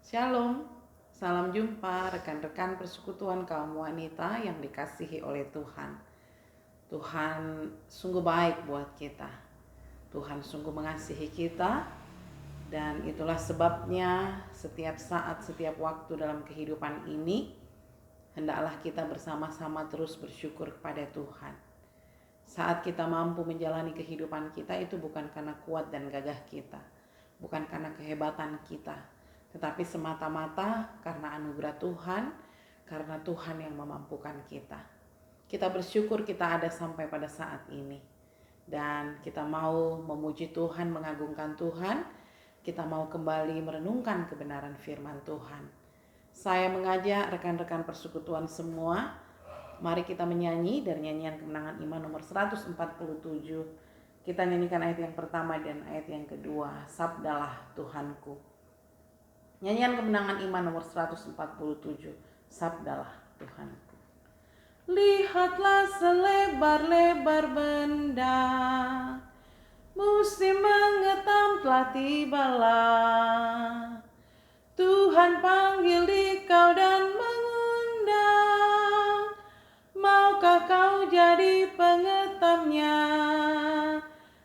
Shalom, salam jumpa rekan-rekan persekutuan kaum wanita yang dikasihi oleh Tuhan. Tuhan sungguh baik buat kita. Tuhan sungguh mengasihi kita, dan itulah sebabnya setiap saat, setiap waktu dalam kehidupan ini, hendaklah kita bersama-sama terus bersyukur kepada Tuhan. Saat kita mampu menjalani kehidupan kita, itu bukan karena kuat dan gagah kita, bukan karena kehebatan kita, tetapi semata-mata karena anugerah Tuhan, karena Tuhan yang memampukan kita. Kita bersyukur kita ada sampai pada saat ini, dan kita mau memuji Tuhan, mengagungkan Tuhan. Kita mau kembali merenungkan kebenaran firman Tuhan. Saya mengajak rekan-rekan persekutuan semua, mari kita menyanyi dari nyanyian Kemenangan Iman nomor 147. Kita nyanyikan ayat yang pertama dan ayat yang kedua, Sabdalah Tuhanku. Nyanyian Kemenangan Iman nomor 147, Sabdalah Tuhanku. Lihatlah selebar-lebar benda, musim mengetam telah tibalah. Tuhan panggil dikau dan mengundang, maukah kau jadi pengetamnya?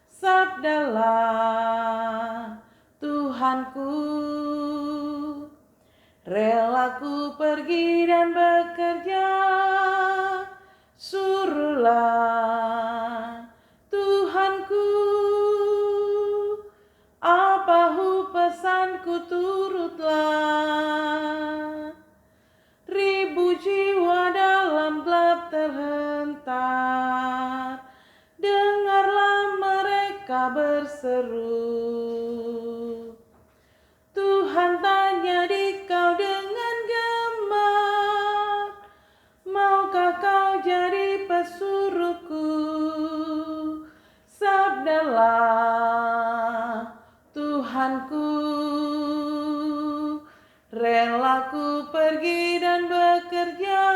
Sabdalah Tuhanku, rela ku pergi dan bekerja, suruhlah Tuhanku, apa pesanku turutlah. Ribu jiwa dalam gelap terhentar, dengarlah mereka berseru. Tuhan tanya dikau dengan gemar, maukah kau jadi pesuruhku? Sabdalah Tuhanku, rela ku pergi dan bekerja,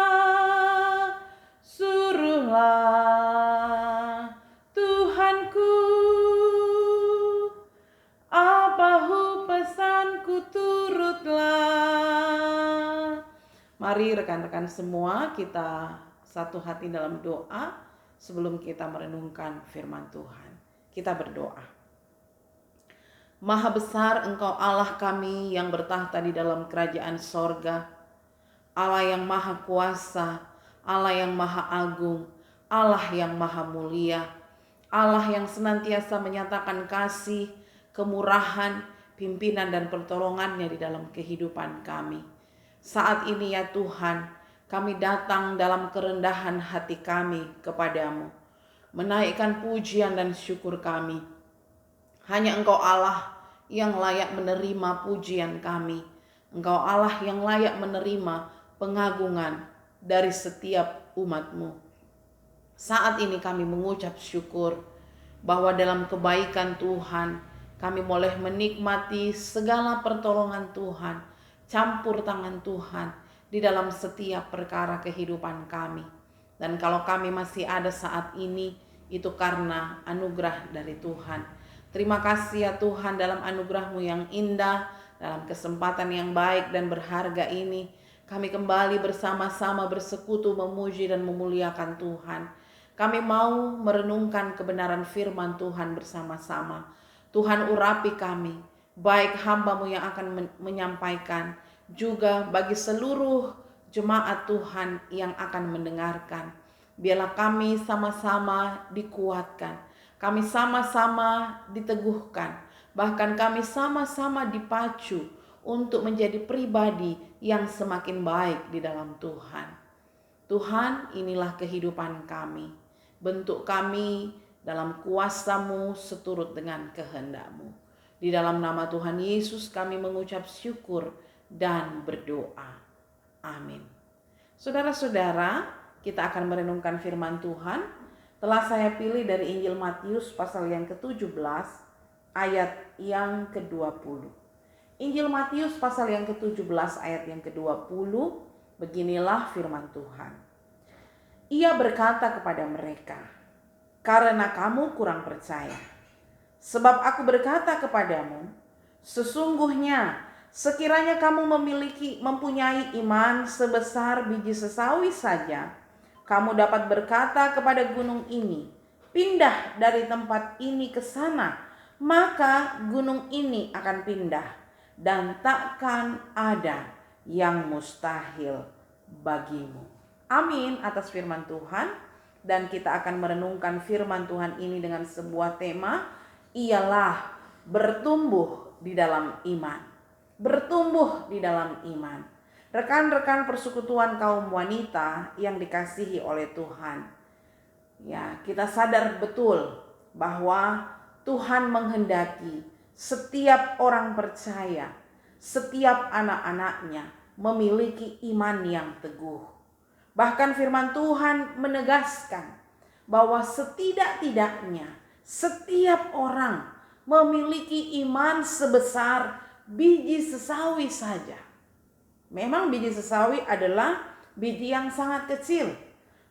suruhlah Tuhanku, apa pesanku turutlah. Mari rekan-rekan semua kita satu hati dalam doa sebelum kita merenungkan firman Tuhan. Kita berdoa. Maha besar Engkau Allah kami yang bertahta di dalam kerajaan sorga, Allah yang maha kuasa, Allah yang maha agung, Allah yang maha mulia, Allah yang senantiasa menyatakan kasih, kemurahan, pimpinan dan pertolongannya di dalam kehidupan kami. Saat ini ya Tuhan, kami datang dalam kerendahan hati kami kepadamu, menaikkan pujian dan syukur kami. Hanya Engkau Allah yang layak menerima pujian kami. Engkau Allah yang layak menerima pengagungan dari setiap umat-Mu. Saat ini kami mengucap syukur bahwa dalam kebaikan Tuhan kami boleh menikmati segala pertolongan Tuhan, campur tangan Tuhan di dalam setiap perkara kehidupan kami. Dan kalau kami masih ada saat ini, itu karena anugerah dari Tuhan. Terima kasih ya Tuhan dalam anugerah-Mu yang indah, dalam kesempatan yang baik dan berharga ini, kami kembali bersama-sama bersekutu memuji dan memuliakan Tuhan. Kami mau merenungkan kebenaran firman Tuhan bersama-sama. Tuhan urapi kami, baik hamba-Mu yang akan menyampaikan, juga bagi seluruh jemaat Tuhan yang akan mendengarkan. Biarlah kami sama-sama dikuatkan, kami sama-sama diteguhkan, bahkan kami sama-sama dipacu untuk menjadi pribadi yang semakin baik di dalam Tuhan. Tuhan, inilah kehidupan kami. Bentuk kami dalam kuasa-Mu seturut dengan kehendak-Mu. Di dalam nama Tuhan Yesus kami mengucap syukur dan berdoa. Amin. Saudara-saudara, kita akan merenungkan firman Tuhan. Telah saya pilih dari Injil Matius pasal yang ke-17 ayat yang ke-20. Injil Matius pasal yang ke-17 ayat yang ke-20, beginilah firman Tuhan. Ia berkata kepada mereka, "Karena kamu kurang percaya. Sebab aku berkata kepadamu, sesungguhnya Sekiranya kamu mempunyai iman sebesar biji sesawi saja, kamu dapat berkata kepada gunung ini, pindah dari tempat ini ke sana, maka gunung ini akan pindah, dan takkan ada yang mustahil bagimu. Amin atas firman Tuhan. Dan kita akan merenungkan firman Tuhan ini dengan sebuah tema, ialah bertumbuh di dalam iman. Bertumbuh di dalam iman. Rekan-rekan persekutuan kaum wanita yang dikasihi oleh Tuhan. Ya, kita sadar betul bahwa Tuhan menghendaki setiap orang percaya, setiap anak-anaknya memiliki iman yang teguh. Bahkan firman Tuhan menegaskan bahwa setidak-tidaknya setiap orang memiliki iman sebesar biji sesawi saja. Memang biji sesawi adalah biji yang sangat kecil.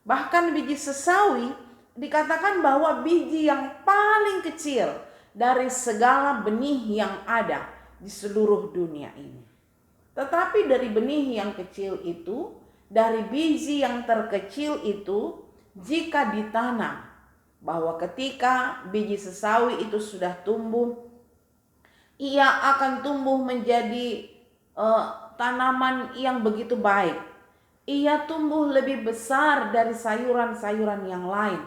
Bahkan biji sesawi dikatakan bahwa biji yang paling kecil dari segala benih yang ada di seluruh dunia ini. Tetapi dari benih yang kecil itu, dari biji yang terkecil itu, jika ditanam, bahwa ketika biji sesawi itu sudah tumbuh, ia akan tumbuh menjadi tanaman yang begitu baik. Ia tumbuh lebih besar dari sayuran-sayuran yang lain.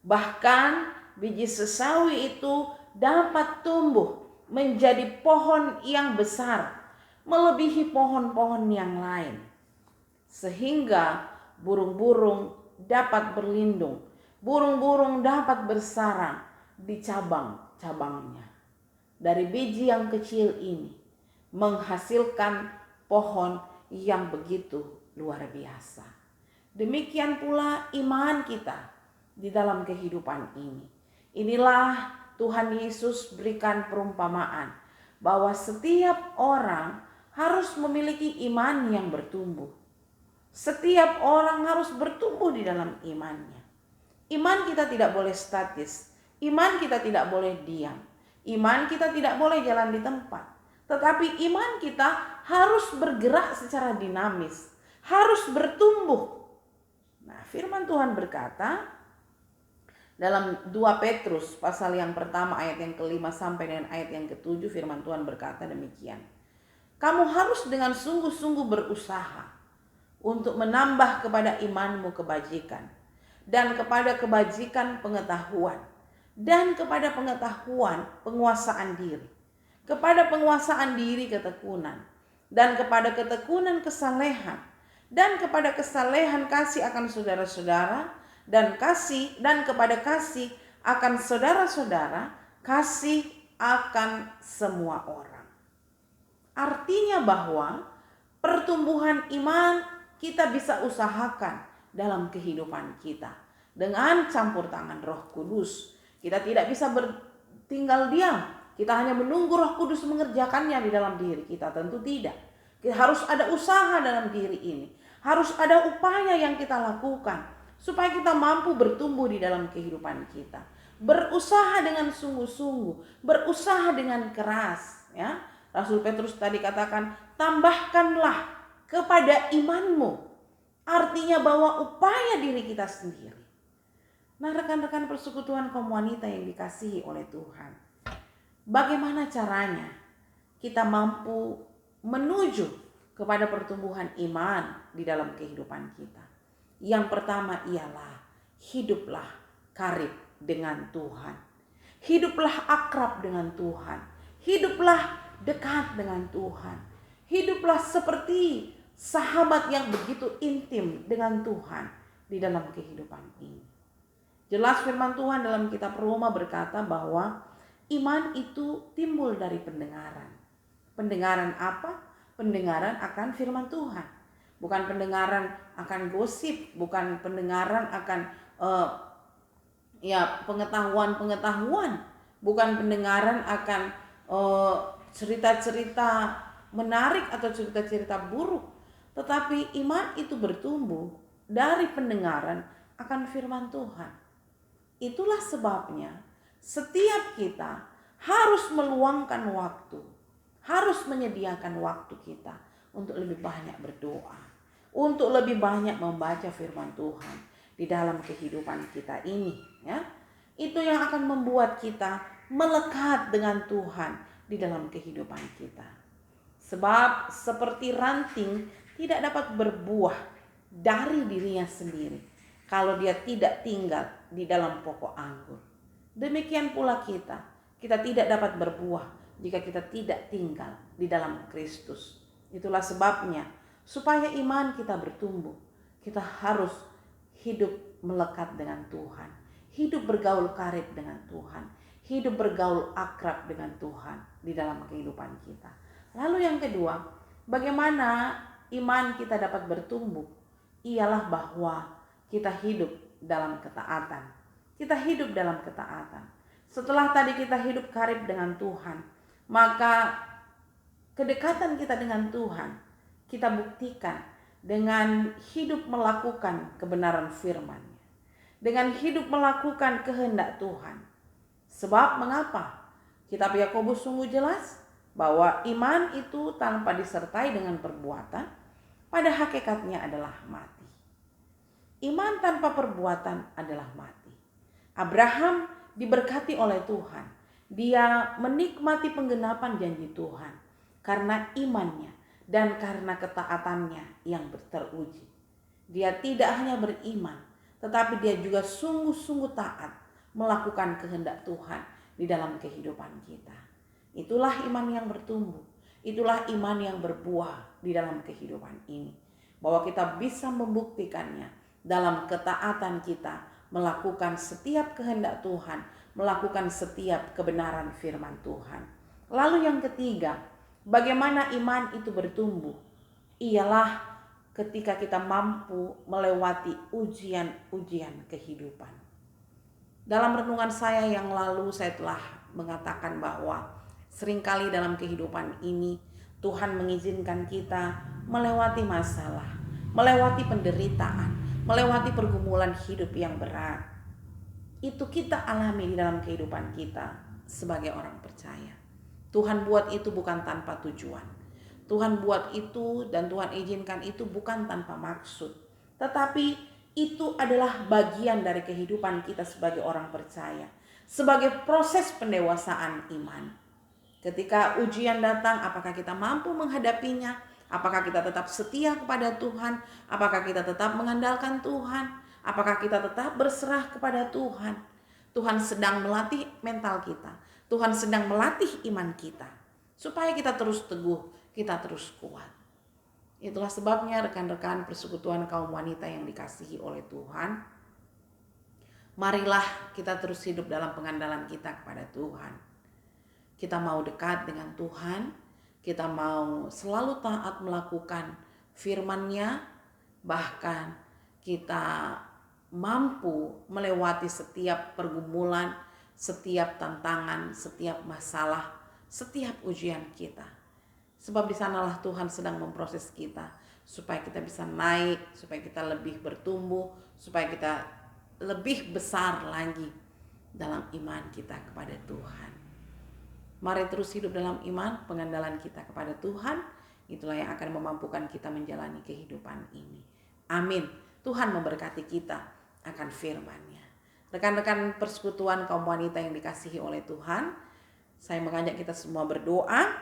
Bahkan biji sesawi itu dapat tumbuh menjadi pohon yang besar, melebihi pohon-pohon yang lain. Sehingga burung-burung dapat berlindung, burung-burung dapat bersarang di cabang-cabangnya. Dari biji yang kecil ini menghasilkan pohon yang begitu luar biasa. Demikian pula iman kita di dalam kehidupan ini. Inilah Tuhan Yesus berikan perumpamaan bahwa setiap orang harus memiliki iman yang bertumbuh. Setiap orang harus bertumbuh di dalam imannya. Iman kita tidak boleh statis. Iman kita tidak boleh diam. Iman kita tidak boleh jalan di tempat. Tetapi iman kita harus bergerak secara dinamis. Harus bertumbuh. Nah, firman Tuhan berkata dalam 2 Petrus pasal yang pertama ayat yang ke-5 sampai dengan ayat yang ke-7, firman Tuhan berkata demikian. Kamu harus dengan sungguh-sungguh berusaha untuk menambah kepada imanmu kebajikan, dan kepada kebajikan pengetahuan, dan kepada pengetahuan penguasaan diri, kepada penguasaan diri ketekunan, dan kepada ketekunan kesalehan, dan kepada kesalehan kasih akan saudara-saudara, dan kepada kasih akan saudara-saudara, kasih akan semua orang. Artinya bahwa pertumbuhan iman kita bisa usahakan dalam kehidupan kita dengan campur tangan Roh Kudus. Kita tidak bisa bertinggal diam. Kita hanya menunggu Roh Kudus mengerjakannya di dalam diri kita. Tentu tidak. Harus ada usaha dalam diri ini. Harus ada upaya yang kita lakukan supaya kita mampu bertumbuh di dalam kehidupan kita. Berusaha dengan sungguh-sungguh, berusaha dengan keras, ya. Rasul Petrus tadi katakan, tambahkanlah kepada imanmu. Artinya bahwa upaya diri kita sendiri. Nah, rekan-rekan persekutuan kaum wanita yang dikasihi oleh Tuhan, bagaimana caranya kita mampu menuju kepada pertumbuhan iman di dalam kehidupan kita? Yang pertama ialah hiduplah karib dengan Tuhan. Hiduplah akrab dengan Tuhan. Hiduplah dekat dengan Tuhan. Hiduplah seperti sahabat yang begitu intim dengan Tuhan di dalam kehidupan ini. Jelas firman Tuhan dalam kitab Roma berkata bahwa iman itu timbul dari pendengaran. Pendengaran apa? Pendengaran akan firman Tuhan. Bukan pendengaran akan gosip, bukan pendengaran akan pengetahuan-pengetahuan, bukan pendengaran akan cerita-cerita menarik atau cerita-cerita buruk. Tetapi iman itu bertumbuh dari pendengaran akan firman Tuhan. Itulah sebabnya setiap kita harus meluangkan waktu, harus menyediakan waktu kita untuk lebih banyak berdoa, untuk lebih banyak membaca firman Tuhan di dalam kehidupan kita ini, ya. Itu yang akan membuat kita melekat dengan Tuhan di dalam kehidupan kita. Sebab seperti ranting tidak dapat berbuah dari dirinya sendiri kalau dia tidak tinggal di dalam pokok anggur. Demikian pula kita tidak dapat berbuah jika kita tidak tinggal di dalam Kristus. Itulah sebabnya supaya iman kita bertumbuh, kita harus hidup melekat dengan Tuhan, hidup bergaul karib dengan Tuhan, hidup bergaul akrab dengan Tuhan di dalam kehidupan kita. Lalu yang kedua, bagaimana iman kita dapat bertumbuh? Ialah bahwa kita hidup dalam ketaatan. Kita hidup dalam ketaatan. Setelah tadi kita hidup karib dengan Tuhan, maka kedekatan kita dengan Tuhan kita buktikan dengan hidup melakukan kebenaran firman-Nya, dengan hidup melakukan kehendak Tuhan. Sebab mengapa? Kitab Yakobus sungguh jelas bahwa iman itu tanpa disertai dengan perbuatan pada hakikatnya adalah mati. Iman tanpa perbuatan adalah mati. Abraham diberkati oleh Tuhan. Dia menikmati penggenapan janji Tuhan karena imannya dan karena ketaatannya yang teruji. Dia tidak hanya beriman, tetapi dia juga sungguh-sungguh taat melakukan kehendak Tuhan di dalam kehidupan kita. Itulah iman yang bertumbuh. Itulah iman yang berbuah di dalam kehidupan ini. Bahwa kita bisa membuktikannya dalam ketaatan kita melakukan setiap kehendak Tuhan, melakukan setiap kebenaran firman Tuhan. Lalu yang ketiga, bagaimana iman itu bertumbuh? Ialah ketika kita mampu melewati ujian-ujian kehidupan. Dalam renungan saya yang lalu saya telah mengatakan bahwa seringkali dalam kehidupan ini Tuhan mengizinkan kita melewati masalah, melewati penderitaan, melewati pergumulan hidup yang berat. Itu kita alami di dalam kehidupan kita sebagai orang percaya. Tuhan buat itu bukan tanpa tujuan. Tuhan buat itu dan Tuhan izinkan itu bukan tanpa maksud. Tetapi itu adalah bagian dari kehidupan kita sebagai orang percaya. Sebagai proses pendewasaan iman. Ketika ujian datang, apakah kita mampu menghadapinya? Apakah kita tetap setia kepada Tuhan? Apakah kita tetap mengandalkan Tuhan? Apakah kita tetap berserah kepada Tuhan? Tuhan sedang melatih mental kita. Tuhan sedang melatih iman kita. Supaya kita terus teguh, kita terus kuat. Itulah sebabnya rekan-rekan persekutuan kaum wanita yang dikasihi oleh Tuhan. Marilah kita terus hidup dalam pengandalan kita kepada Tuhan. Kita mau dekat dengan Tuhan, kita mau selalu taat melakukan firman-Nya, bahkan kita mampu melewati setiap pergumulan, setiap tantangan, setiap masalah, setiap ujian kita. Sebab di sanalah Tuhan sedang memproses kita, supaya kita bisa naik, supaya kita lebih bertumbuh, supaya kita lebih besar lagi dalam iman kita kepada Tuhan. Mari terus hidup dalam iman, pengandalan kita kepada Tuhan. Itulah yang akan memampukan kita menjalani kehidupan ini. Amin. Tuhan memberkati kita akan firman-Nya. Rekan-rekan persekutuan kaum wanita yang dikasihi oleh Tuhan, saya mengajak kita semua berdoa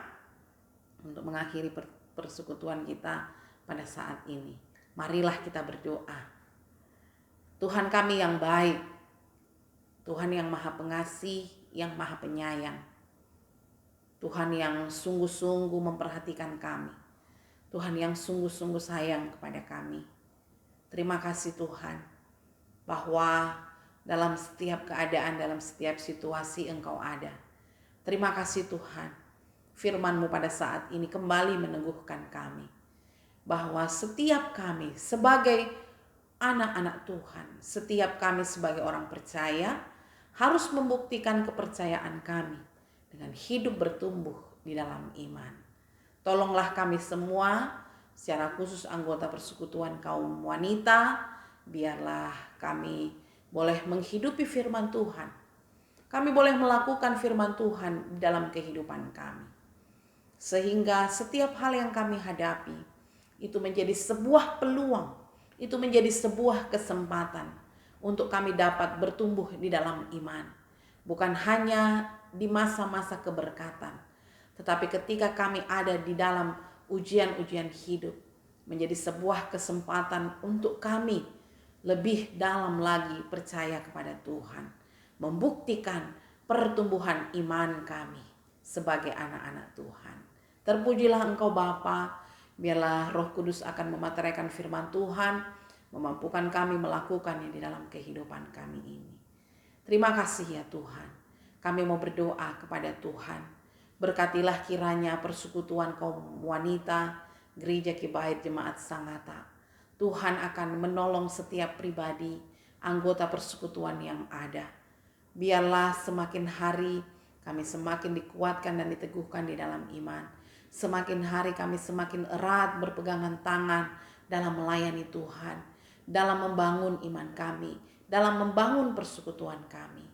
untuk mengakhiri persekutuan kita pada saat ini. Marilah kita berdoa. Tuhan kami yang baik, Tuhan yang maha pengasih, yang maha penyayang, Tuhan yang sungguh-sungguh memperhatikan kami. Tuhan yang sungguh-sungguh sayang kepada kami. Terima kasih Tuhan bahwa dalam setiap keadaan, dalam setiap situasi Engkau ada. Terima kasih Tuhan, firman-Mu pada saat ini kembali meneguhkan kami. Bahwa setiap kami sebagai anak-anak Tuhan, setiap kami sebagai orang percaya harus membuktikan kepercayaan kami dengan hidup bertumbuh di dalam iman. Tolonglah kami semua, secara khusus anggota persekutuan kaum wanita, biarlah kami boleh menghidupi firman Tuhan. Kami boleh melakukan firman Tuhan di dalam kehidupan kami. Sehingga setiap hal yang kami hadapi itu menjadi sebuah peluang, itu menjadi sebuah kesempatan untuk kami dapat bertumbuh di dalam iman. Bukan hanya di masa-masa keberkatan, tetapi ketika kami ada di dalam ujian-ujian hidup, menjadi sebuah kesempatan untuk kami lebih dalam lagi percaya kepada Tuhan, membuktikan pertumbuhan iman kami sebagai anak-anak Tuhan. Terpujilah Engkau Bapa, biarlah Roh Kudus akan memateraikan firman Tuhan, memampukan kami melakukannya di dalam kehidupan kami ini. Terima kasih ya Tuhan. Kami mau berdoa kepada Tuhan. Berkatilah kiranya persekutuan kaum wanita, Gereja Kibait Jemaat Sangatta. Tuhan akan menolong setiap pribadi, anggota persekutuan yang ada. Biarlah semakin hari kami semakin dikuatkan dan diteguhkan di dalam iman. Semakin hari kami semakin erat berpegangan tangan dalam melayani Tuhan, dalam membangun iman kami, dalam membangun persekutuan kami.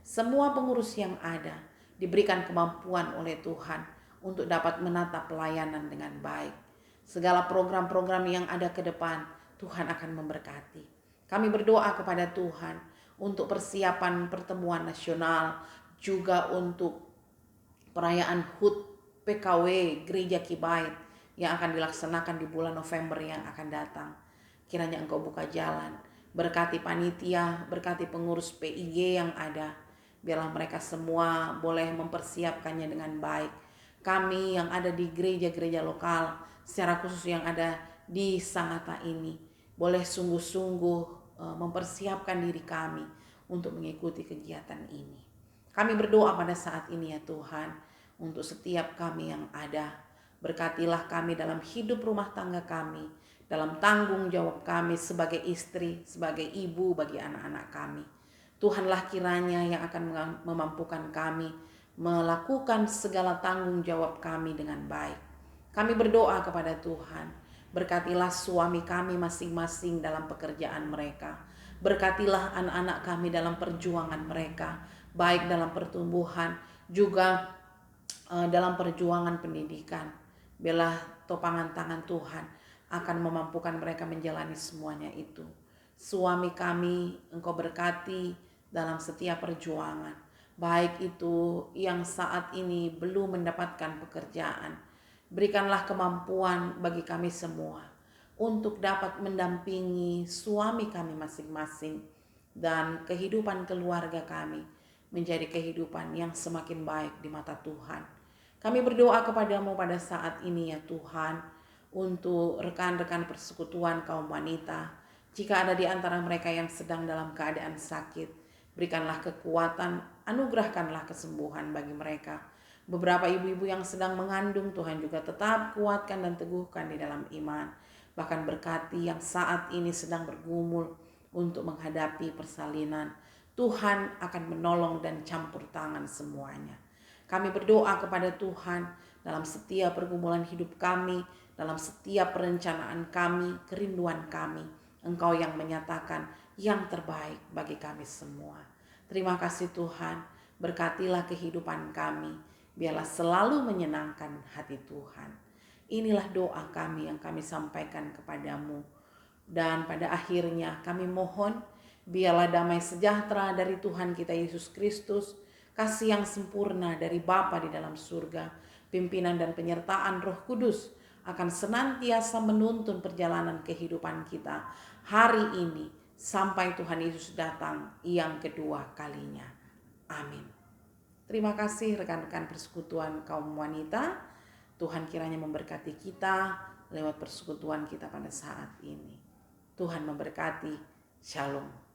Semua pengurus yang ada diberikan kemampuan oleh Tuhan untuk dapat menata pelayanan dengan baik. Segala program-program yang ada ke depan, Tuhan akan memberkati. Kami berdoa kepada Tuhan untuk persiapan pertemuan nasional, juga untuk perayaan HUT PKW Gereja Kibait yang akan dilaksanakan di bulan November yang akan datang. Kiranya Engkau buka jalan, berkati panitia, berkati pengurus PIG yang ada. Biarlah mereka semua boleh mempersiapkannya dengan baik. Kami yang ada di gereja-gereja lokal, secara khusus yang ada di Sangatta ini, boleh sungguh-sungguh mempersiapkan diri kami untuk mengikuti kegiatan ini. Kami berdoa pada saat ini ya Tuhan, untuk setiap kami yang ada. Berkatilah kami dalam hidup rumah tangga kami, dalam tanggung jawab kami sebagai istri, sebagai ibu bagi anak-anak kami. Tuhanlah kiranya yang akan memampukan kami melakukan segala tanggung jawab kami dengan baik. Kami berdoa kepada Tuhan, berkatilah suami kami masing-masing dalam pekerjaan mereka. Berkatilah anak-anak kami dalam perjuangan mereka, baik dalam pertumbuhan, juga dalam perjuangan pendidikan. Biarlah topangan tangan Tuhan akan memampukan mereka menjalani semuanya itu. Suami kami Engkau berkati dalam setiap perjuangan, baik itu yang saat ini belum mendapatkan pekerjaan. Berikanlah kemampuan bagi kami semua untuk dapat mendampingi suami kami masing-masing dan kehidupan keluarga kami menjadi kehidupan yang semakin baik di mata Tuhan. Kami berdoa kepadamu pada saat ini ya Tuhan, untuk rekan-rekan persekutuan kaum wanita. Jika ada di antara mereka yang sedang dalam keadaan sakit, berikanlah kekuatan, anugerahkanlah kesembuhan bagi mereka. Beberapa ibu-ibu yang sedang mengandung, Tuhan juga tetap kuatkan dan teguhkan di dalam iman. Bahkan berkati yang saat ini sedang bergumul untuk menghadapi persalinan. Tuhan akan menolong dan campur tangan semuanya. Kami berdoa kepada Tuhan dalam setiap pergumulan hidup kami, dalam setiap perencanaan kami, kerinduan kami. Engkau yang menyatakan yang terbaik bagi kami semua. Terima kasih Tuhan, berkatilah kehidupan kami. Biarlah selalu menyenangkan hati Tuhan. Inilah doa kami yang kami sampaikan kepadamu. Dan pada akhirnya kami mohon, biarlah damai sejahtera dari Tuhan kita Yesus Kristus, kasih yang sempurna dari Bapa di dalam surga, pimpinan dan penyertaan Roh Kudus akan senantiasa menuntun perjalanan kehidupan kita hari ini sampai Tuhan Yesus datang yang kedua kalinya. Amin. Terima kasih rekan-rekan persekutuan kaum wanita. Tuhan kiranya memberkati kita lewat persekutuan kita pada saat ini. Tuhan memberkati. Shalom.